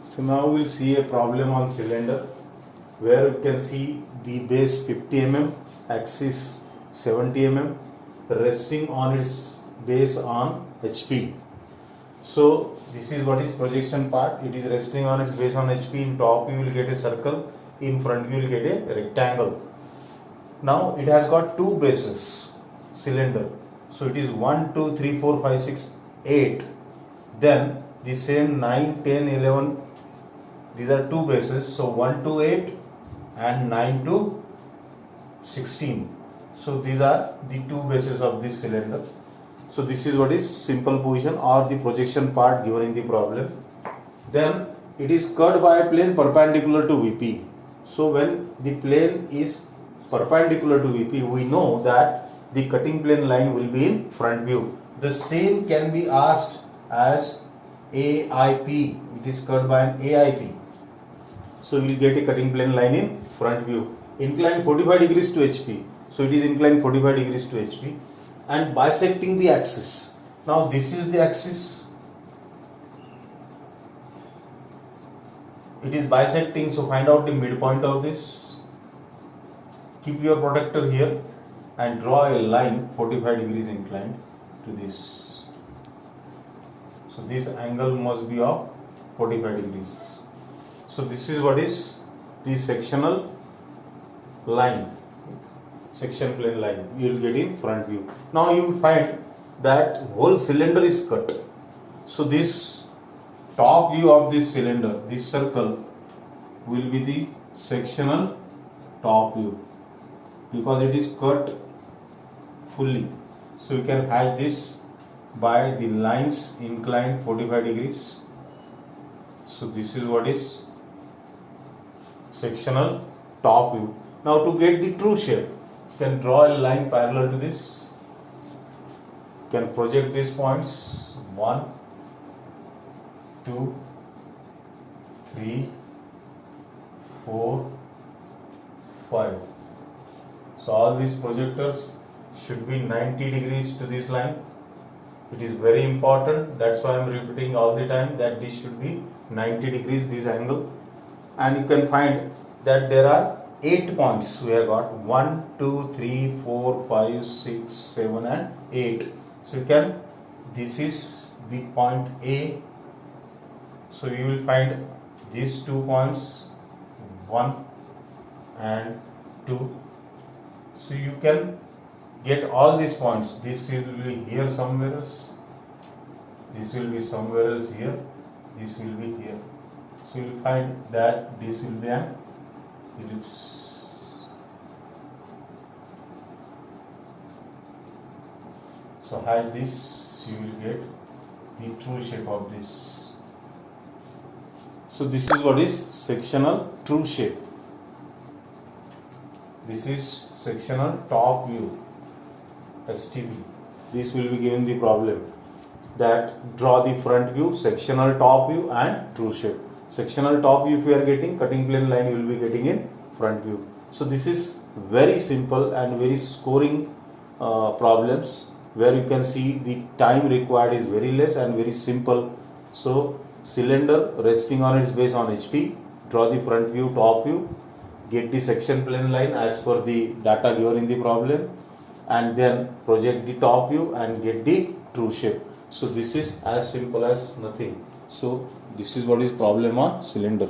So now we'll see a problem on cylinder where you can see the base 50 mm, axis 70 mm, resting on its base on HP. So this is what is projection part. It is resting on its base on HP. In top you will get a circle, in front you will get a rectangle. Now it has got two bases, cylinder. So it is 1, 2, 3, 4, 5, 6, 8. Then the same 9, 10, 11. These are two bases. So 1 to 8 and 9 to 16. So these are the two bases of this cylinder. So this is what is simple position or the projection part given in the problem. Then it is cut by a plane perpendicular to VP. So when the plane is perpendicular to VP, we know that the cutting plane line will be in front view. The same can be asked as AIP. It is cut by an AIP. So we will get a cutting plane line in front view. Inclined 45 degrees to HP. So it is inclined 45 degrees to HP. And bisecting the axis. Now this is the axis. It is bisecting, so find out the midpoint of this. Keep your protractor here and draw a line 45 degrees inclined to this. So this angle must be of 45 degrees. So this is what is the sectional line. Section plane line you will get in front view. Now you will find that whole cylinder is cut. So this top view of this cylinder, this circle will be the sectional top view because it is cut fully. So you can hide this by the lines inclined 45 degrees. So this is what is sectional top view. Now to get the true shape, can draw a line parallel to this, can project these points 1, 2, 3, 4, 5. So all these projectors should be 90 degrees to this line. It is very important, that's why I am repeating all the time that this should be 90 degrees this angle. And you can find that there are 8 points we have got 1, 2, 3, 4, 5, 6, 7 and 8. So you can, this is the point A. So you will find these 2 points 1 and 2. So you can get all these points. This will be here somewhere else. This will be somewhere else here. This will be here. So you will find that this will be an ellipse. So hide this, you will get the true shape of this. So this is what is sectional true shape. This is sectional top view, STV. This will be given the problem that draw the front view, sectional top view and true shape. Sectional top view if you are getting, cutting plane line you will be getting in front view. So this is very simple and very scoring problems where you can see the time required is very less and very simple. So cylinder resting on its base on HP, draw the front view, top view, get the section plane line as per the data given in the problem, and then project the top view and get the true shape. So this is as simple as nothing. So this is what is problem on cylinder.